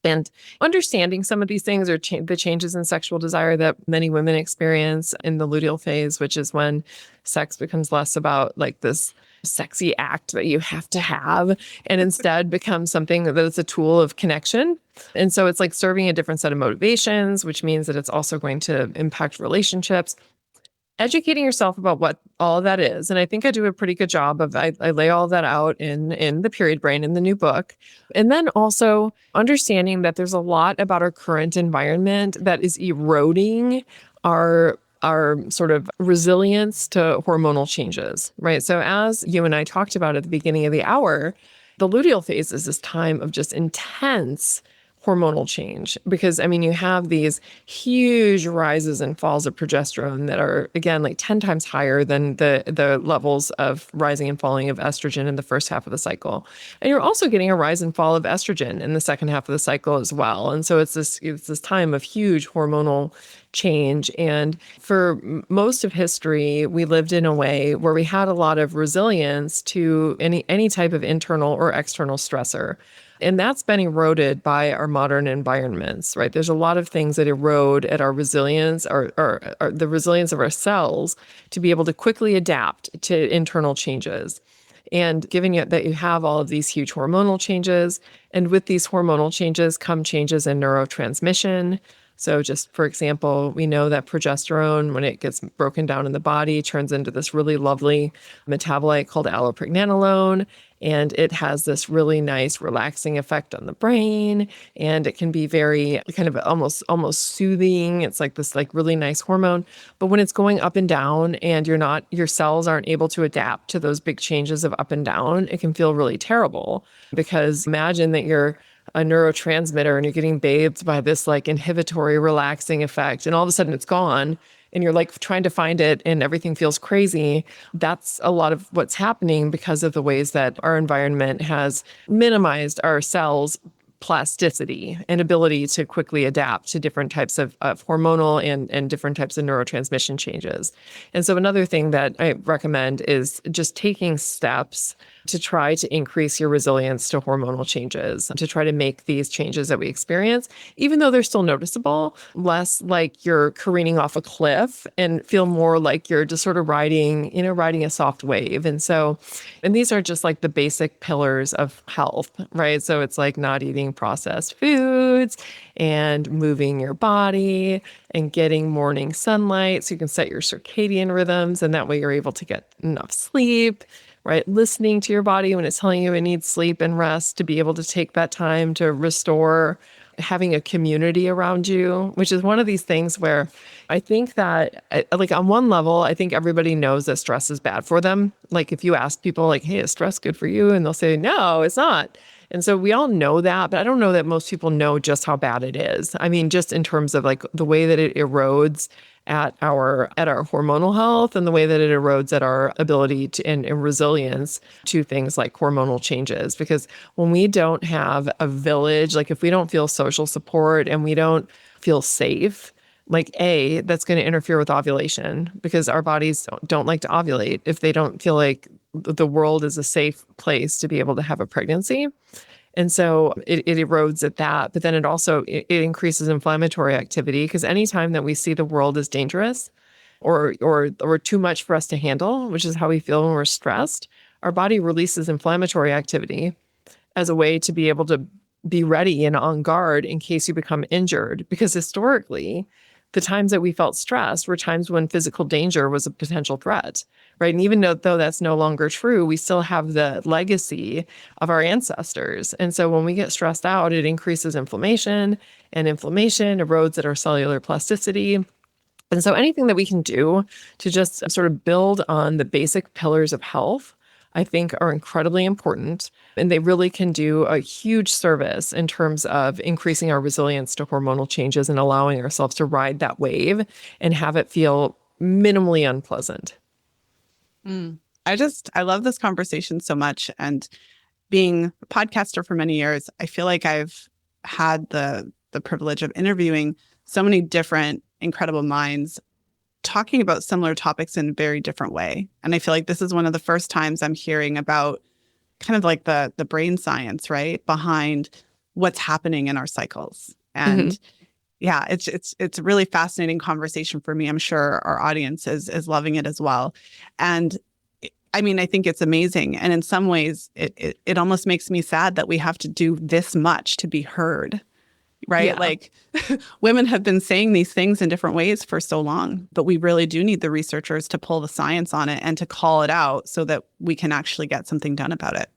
And understanding some of these things are the changes in sexual desire that many women experience in the luteal phase, which is when sex becomes less about like this sexy act that you have to have, and instead becomes something that is a tool of connection. And so it's like serving a different set of motivations, which means that it's also going to impact relationships. Educating yourself about what all of that is. And I think I do a pretty good job of, I lay all of that out in the period brain in the new book. And then also understanding that there's a lot about our current environment that is eroding our sort of resilience to hormonal changes, right? So as you and I talked about at the beginning of the hour, the luteal phase is this time of just intense hormonal change, because I mean, you have these huge rises and falls of progesterone that are, again, like 10 times higher than the levels of rising and falling of estrogen in the first half of the cycle. And you're also getting a rise and fall of estrogen in the second half of the cycle as well. And so it's this time of huge hormonal change. And for most of history, we lived in a way where we had a lot of resilience to any type of internal or external stressor. And that's been eroded by our modern environments, right? There's a lot of things that erode at our resilience or the resilience of our cells to be able to quickly adapt to internal changes. And given that you have all of these huge hormonal changes, and with these hormonal changes come changes in neurotransmission. So just for example, we know that progesterone, when it gets broken down in the body, turns into this really lovely metabolite called allopregnanolone. And it has this really nice relaxing effect on the brain. And it can be very kind of almost soothing. It's like this like really nice hormone. But when it's going up and down and your cells aren't able to adapt to those big changes of up and down, it can feel really terrible. Because imagine that you're a neurotransmitter and you're getting bathed by this like inhibitory relaxing effect, and all of a sudden it's gone and you're like trying to find it and everything feels crazy. That's a lot of what's happening because of the ways that our environment has minimized our cells' plasticity and ability to quickly adapt to different types of hormonal and different types of neurotransmission changes. And so another thing that I recommend is just taking steps to try to increase your resilience to hormonal changes, to try to make these changes that we experience, even though they're still noticeable, less like you're careening off a cliff and feel more like you're just sort of riding a soft wave. And these are just like the basic pillars of health, right? So it's like not eating processed foods and moving your body and getting morning sunlight so you can set your circadian rhythms. And that way you're able to get enough sleep. right? Listening to your body when it's telling you it needs sleep and rest, to be able to take that time to restore, having a community around you, which is one of these things where I think that, like, on one level, I think everybody knows that stress is bad for them. Like, if you ask people, like, hey, is stress good for you? And they'll say, no, it's not. And so we all know that, but I don't know that most people know just how bad it is. I mean, just in terms of like the way that it erodes at our hormonal health, and the way that it erodes at our ability to and resilience to things like hormonal changes. Because when we don't have a village, like if we don't feel social support and we don't feel safe, like that's going to interfere with ovulation, because our bodies don't like to ovulate if they don't feel like the world is a safe place to be able to have a pregnancy. And so it erodes at that, but then it increases inflammatory activity, because anytime that we see the world as dangerous or too much for us to handle, which is how we feel when we're stressed, our body releases inflammatory activity as a way to be able to be ready and on guard in case you become injured. Because historically, the times that we felt stressed were times when physical danger was a potential threat, right? And even though that's no longer true, we still have the legacy of our ancestors. And so when we get stressed out, it increases inflammation, and inflammation erodes at our cellular plasticity. And so anything that we can do to just sort of build on the basic pillars of health, I think, are incredibly important. And they really can do a huge service in terms of increasing our resilience to hormonal changes and allowing ourselves to ride that wave and have it feel minimally unpleasant.
I love this conversation so much. And being a podcaster for many years, I feel like I've had the privilege of interviewing so many different incredible minds talking about similar topics in a very different way. And I feel like this is one of the first times I'm hearing about kind of like the brain science, right, behind what's happening in our cycles. And yeah, it's a really fascinating conversation for me. I'm sure our audience is loving it as well. And I mean, I think it's amazing. And in some ways, it almost makes me sad that we have to do this much to be heard. Right?
Yeah.
Like women have been saying these things in different ways for so long, but we really do need the researchers to pull the science on it and to call it out so that we can actually get something done about it.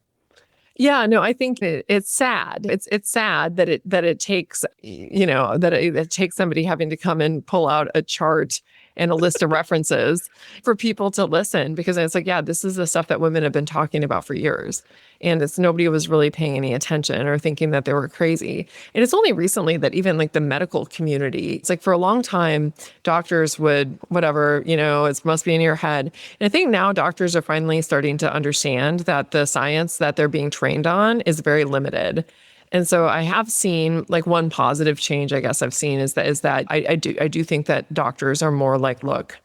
Yeah, no, I think that it's sad. It's sad that it takes, that it takes somebody having to come and pull out a chart and a list of references for people to listen, because it's like, yeah, this is the stuff that women have been talking about for years. And nobody was really paying any attention or thinking that they were crazy. And it's only recently that even like the medical community, it's like for a long time, doctors would, whatever, it must be in your head. And I think now doctors are finally starting to understand that the science that they're being trained on is very limited. And so I have seen, like, one positive change I guess I've seen is that I do think that doctors are more like, look,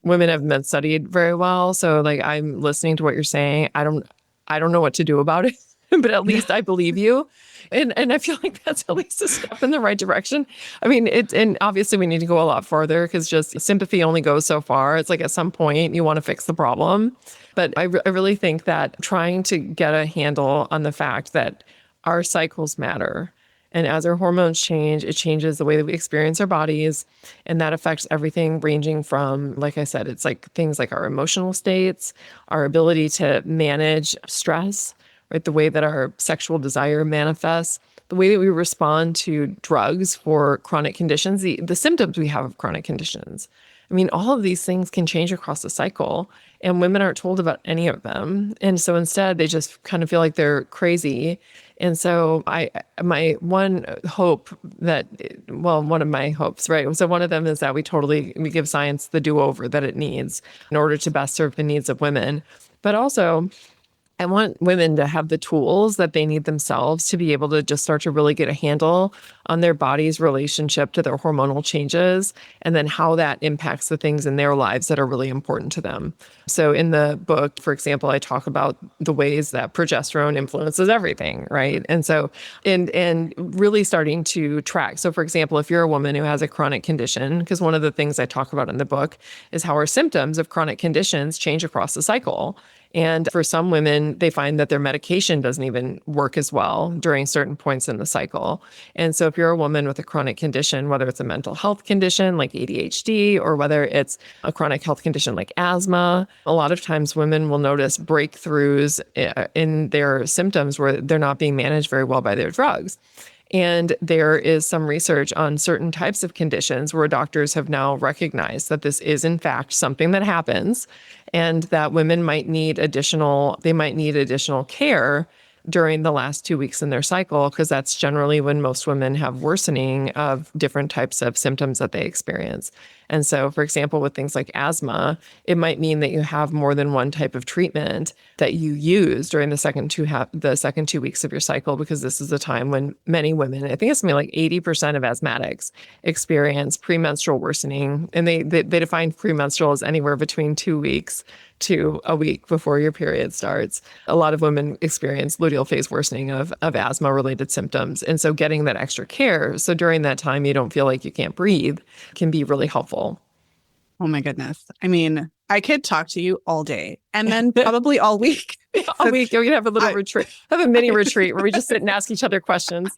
women haven't been studied very well. So like, I'm listening to what you're saying. I don't know what to do about it, but at least I believe you. And I feel like that's at least a step in the right direction. I mean, and obviously we need to go a lot farther, because just sympathy only goes so far. It's like at some point you want to fix the problem. But I really think that trying to get a handle on the fact that our cycles matter. And as our hormones change, it changes the way that we experience our bodies. And that affects everything ranging from, like I said, it's like things like our emotional states, our ability to manage stress, right? The way that our sexual desire manifests, the way that we respond to drugs for chronic conditions, the symptoms we have of chronic conditions. I mean, all of these things can change across the cycle, and women aren't told about any of them. And so instead, they just kind of feel like they're crazy. And so my one hope one of my hopes, right? So one of them is that we give science the do-over that it needs in order to best serve the needs of women. But also, I want women to have the tools that they need themselves to be able to just start to really get a handle on their body's relationship to their hormonal changes, and then how that impacts the things in their lives that are really important to them. So in the book, for example, I talk about the ways that progesterone influences everything, right? And so, and really starting to track. So for example, if you're a woman who has a chronic condition, because one of the things I talk about in the book is how our symptoms of chronic conditions change across the cycle. And for some women, they find that their medication doesn't even work as well during certain points in the cycle. And so if you're a woman with a chronic condition, whether it's a mental health condition like ADHD or whether it's a chronic health condition like asthma, a lot of times women will notice breakthroughs in their symptoms where they're not being managed very well by their drugs. And there is some research on certain types of conditions where doctors have now recognized that this is in fact something that happens and that women might need additional care during the last 2 weeks in their cycle, because that's generally when most women have worsening of different types of symptoms that they experience. And so, for example, with things like asthma, it might mean that you have more than one type of treatment that you use during the second 2 weeks of your cycle, because this is a time when many women, I think it's something like 80% of asthmatics experience premenstrual worsening. And they define premenstrual as anywhere between 2 weeks to a week before your period starts. A lot of women experience luteal phase worsening of asthma-related symptoms. And so getting that extra care, so during that time you don't feel like you can't breathe, can be really helpful.
Oh my goodness. I mean, I could talk to you all day and then probably all week.
All week, we can have a little retreat, have a mini retreat where we just sit and ask each other questions.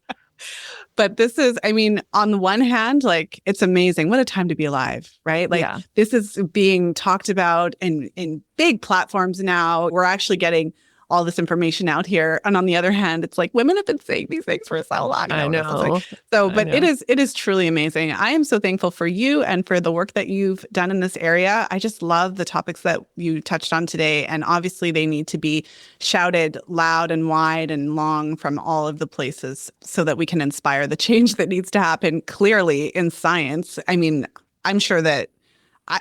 But this is, I mean, on the one hand, like, it's amazing. What a time to be alive, right? Like, This is being talked about in big platforms now. We're actually getting all this information out here. And on the other hand, it's like women have been saying these things for so long.
I know.
It is truly amazing. I am so thankful for you and for the work that you've done in this area. I just love the topics that you touched on today. And obviously they need to be shouted loud and wide and long from all of the places so that we can inspire the change that needs to happen clearly in science. I mean, I'm sure that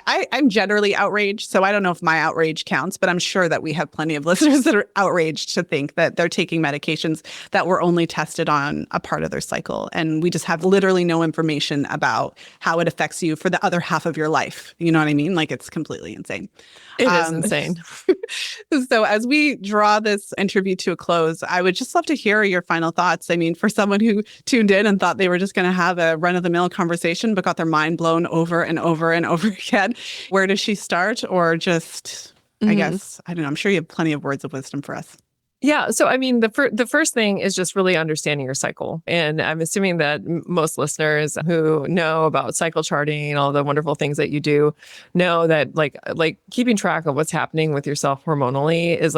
I'm generally outraged, so I don't know if my outrage counts, but I'm sure that we have plenty of listeners that are outraged to think that they're taking medications that were only tested on a part of their cycle. And we just have literally no information about how it affects you for the other half of your life. You know what I mean? Like, it's completely insane.
It is insane.
So as we draw this interview to a close, I would just love to hear your final thoughts. I mean, for someone who tuned in and thought they were just going to have a run-of-the-mill conversation, but got their mind blown over and over and over again, where does she start? Or just, I guess, I don't know, I'm sure you have plenty of words of wisdom for us.
Yeah. So, I mean, the first thing is just really understanding your cycle. And I'm assuming that most listeners who know about cycle charting and all the wonderful things that you do know that like keeping track of what's happening with yourself hormonally is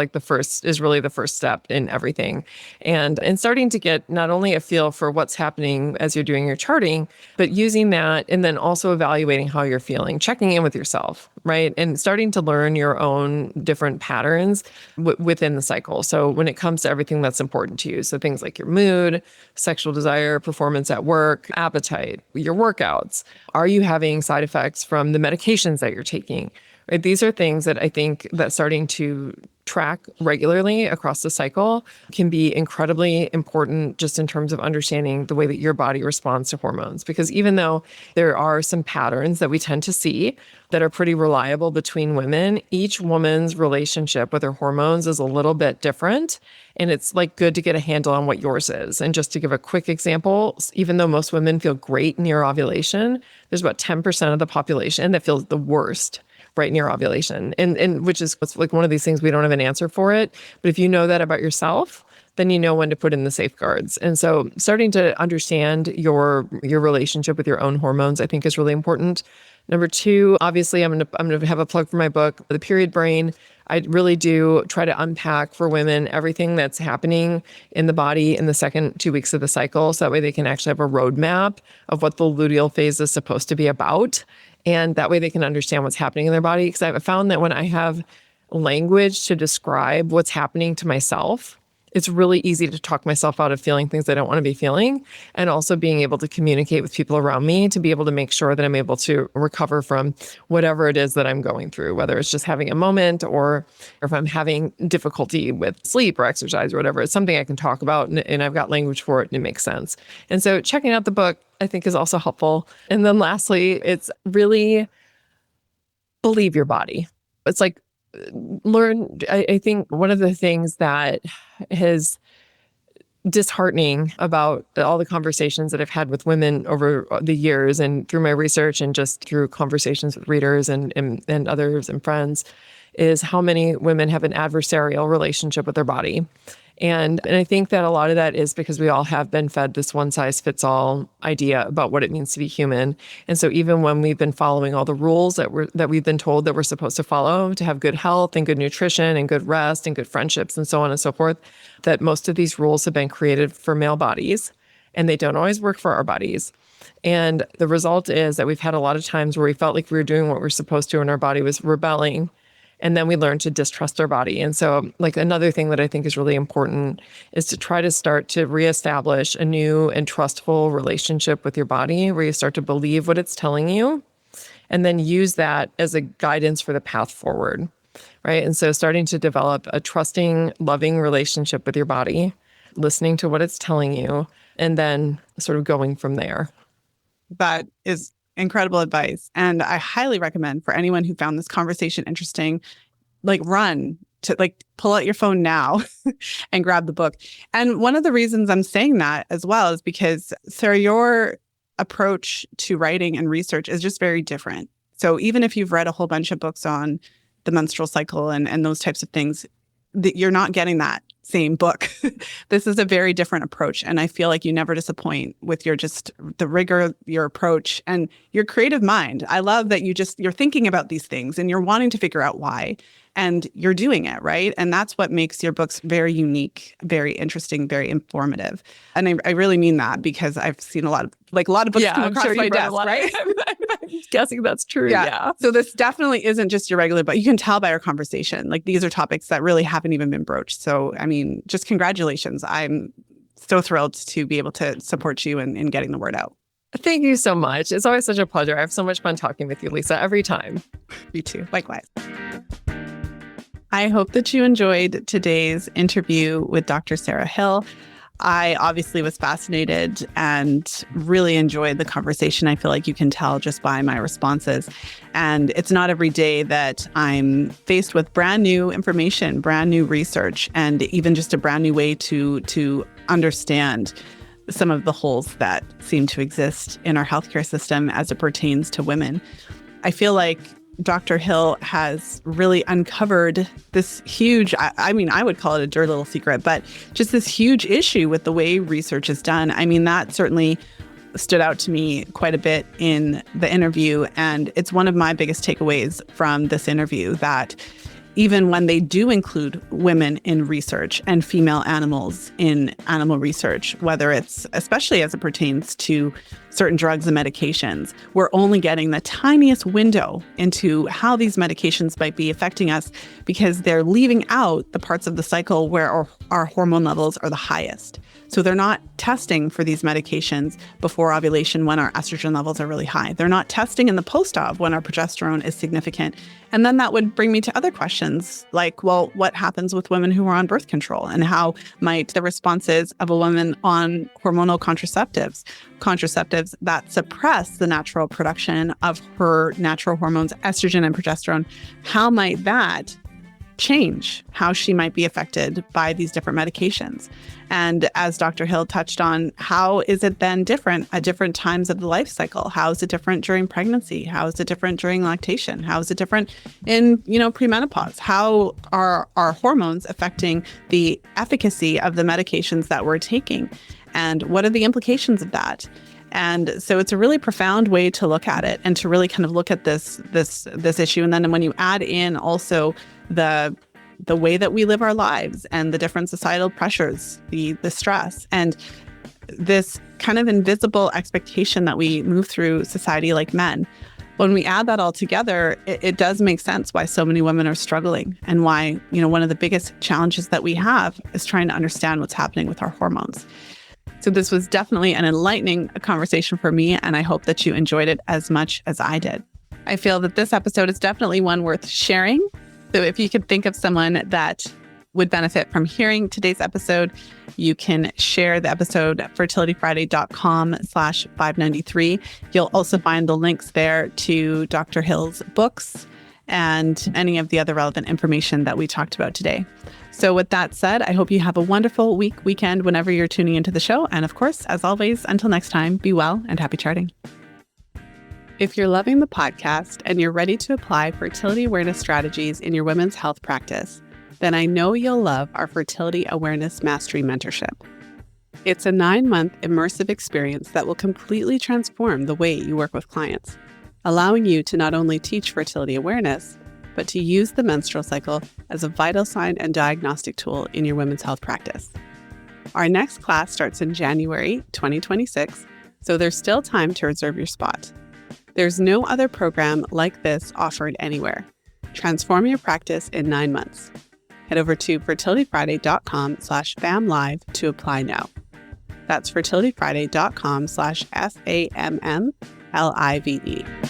really the first step in everything. And starting to get not only a feel for what's happening as you're doing your charting, but using that and then also evaluating how you're feeling, checking in with yourself, right? And starting to learn your own different patterns within the cycle. So when it comes to everything that's important to you, so things like your mood, sexual desire, performance at work, appetite, your workouts, are you having side effects from the medications that you're taking? Right? These are things that I think that starting to track regularly across the cycle can be incredibly important just in terms of understanding the way that your body responds to hormones. Because even though there are some patterns that we tend to see that are pretty reliable between women, each woman's relationship with her hormones is a little bit different. And it's like good to get a handle on what yours is. And just to give a quick example, even though most women feel great near ovulation, there's about 10% of the population that feels the worst right near ovulation. And which is like one of these things we don't have an answer for it. But if you know that about yourself, then you know when to put in the safeguards. And so starting to understand your relationship with your own hormones, I think is really important. Number two, obviously, I'm gonna have a plug for my book, The Period Brain. I really do try to unpack for women everything that's happening in the body in the second 2 weeks of the cycle. So that way they can actually have a roadmap of what the luteal phase is supposed to be about. And that way they can understand what's happening in their body. Because I've found that when I have language to describe what's happening to myself, it's really easy to talk myself out of feeling things I don't want to be feeling. And also being able to communicate with people around me to be able to make sure that I'm able to recover from whatever it is that I'm going through, whether it's just having a moment or if I'm having difficulty with sleep or exercise or whatever. It's something I can talk about and I've got language for it and it makes sense. And so checking out the book, I think, is also helpful. And then lastly, it's really believe your body. It's like learn. I think one of the things that is disheartening about all the conversations that I've had with women over the years and through my research and just through conversations with readers and others and friends is how many women have an adversarial relationship with their body. And I think that a lot of that is because we all have been fed this one size fits all idea about what it means to be human. And so even when we've been following all the rules that we've been told that we're supposed to follow to have good health and good nutrition and good rest and good friendships and so on and so forth, that most of these rules have been created for male bodies and they don't always work for our bodies. And the result is that we've had a lot of times where we felt like we were doing what we were supposed to and our body was rebelling. And then we learn to distrust our body. And so like another thing that I think is really important is to try to start to reestablish a new and trustful relationship with your body where you start to believe what it's telling you and then use that as a guidance for the path forward, right? And so starting to develop a trusting, loving relationship with your body, listening to what it's telling you, and then sort of going from there.
That is incredible advice. And I highly recommend for anyone who found this conversation interesting, run to pull out your phone now and grab the book. And one of the reasons I'm saying that as well is because, Sarah, your approach to writing and research is just very different. So even if you've read a whole bunch of books on the menstrual cycle and those types of things, you're not getting that same book. This is a very different approach. And I feel like you never disappoint with your the rigor, your approach, and your creative mind. I love that you're thinking about these things and you're wanting to figure out why, and you're doing it, right? And that's what makes your books very unique, very interesting, very informative. And I really mean that because I've seen a lot of books come across my desk, right?
I'm guessing that's true. Yeah.
So this definitely isn't just your regular, but you can tell by our conversation, these are topics that really haven't even been broached. So, I mean, just congratulations. I'm so thrilled to be able to support you in getting the word out.
Thank you so much. It's always such a pleasure. I have so much fun talking with you, Lisa, every time.
You too. Likewise. I hope that you enjoyed today's interview with Dr. Sarah Hill. I obviously was fascinated and really enjoyed the conversation. I feel like you can tell just by my responses. And it's not every day that I'm faced with brand new information, brand new research, and even just a brand new way to understand some of the holes that seem to exist in our healthcare system as it pertains to women. I feel like Dr. Hill has really uncovered this huge, I mean, I would call it a dirty little secret, but just this huge issue with the way research is done. I mean, that certainly stood out to me quite a bit in the interview. And it's one of my biggest takeaways from this interview, that even when they do include women in research and female animals in animal research, whether it's, especially as it pertains to certain drugs and medications, we're only getting the tiniest window into how these medications might be affecting us because they're leaving out the parts of the cycle where our hormone levels are the highest. So they're not testing for these medications before ovulation when our estrogen levels are really high. They're not testing in the post-ov when our progesterone is significant. And then that would bring me to other questions like, well, what happens with women who are on birth control, and how might the responses of a woman on hormonal contraceptives that suppress the natural production of her natural hormones, estrogen and progesterone, how might that change how she might be affected by these different medications? And as Dr. Hill touched on, how is it then different at different times of the life cycle? How is it different during pregnancy? How is it different during lactation? How is it different in, premenopause? How are our hormones affecting the efficacy of the medications that we're taking? And what are the implications of that? And so it's a really profound way to look at it and to really kind of look at this issue. And then when you add in also the way that we live our lives and the different societal pressures, the stress, and this kind of invisible expectation that we move through society like men, when we add that all together, it does make sense why so many women are struggling, and why, one of the biggest challenges that we have is trying to understand what's happening with our hormones. So this was definitely an enlightening conversation for me, and I hope that you enjoyed it as much as I did. I feel that this episode is definitely one worth sharing. So if you could think of someone that would benefit from hearing today's episode, you can share the episode at fertilityfriday.com/593. You'll also find the links there to Dr. Hill's books and any of the other relevant information that we talked about today. So with that said, I hope you have a wonderful weekend whenever you're tuning into the show. And of course, as always, until next time, be well and happy charting. If you're loving the podcast and you're ready to apply fertility awareness strategies in your women's health practice, then I know you'll love our Fertility Awareness Mastery Mentorship. It's a 9-month immersive experience that will completely transform the way you work with clients, allowing you to not only teach fertility awareness, but to use the menstrual cycle as a vital sign and diagnostic tool in your women's health practice. Our next class starts in January 2026, so there's still time to reserve your spot. There's no other program like this offered anywhere. Transform your practice in 9 months. Head over to fertilityfriday.com/famlive to apply now. That's fertilityfriday.com/FAMMLIVE.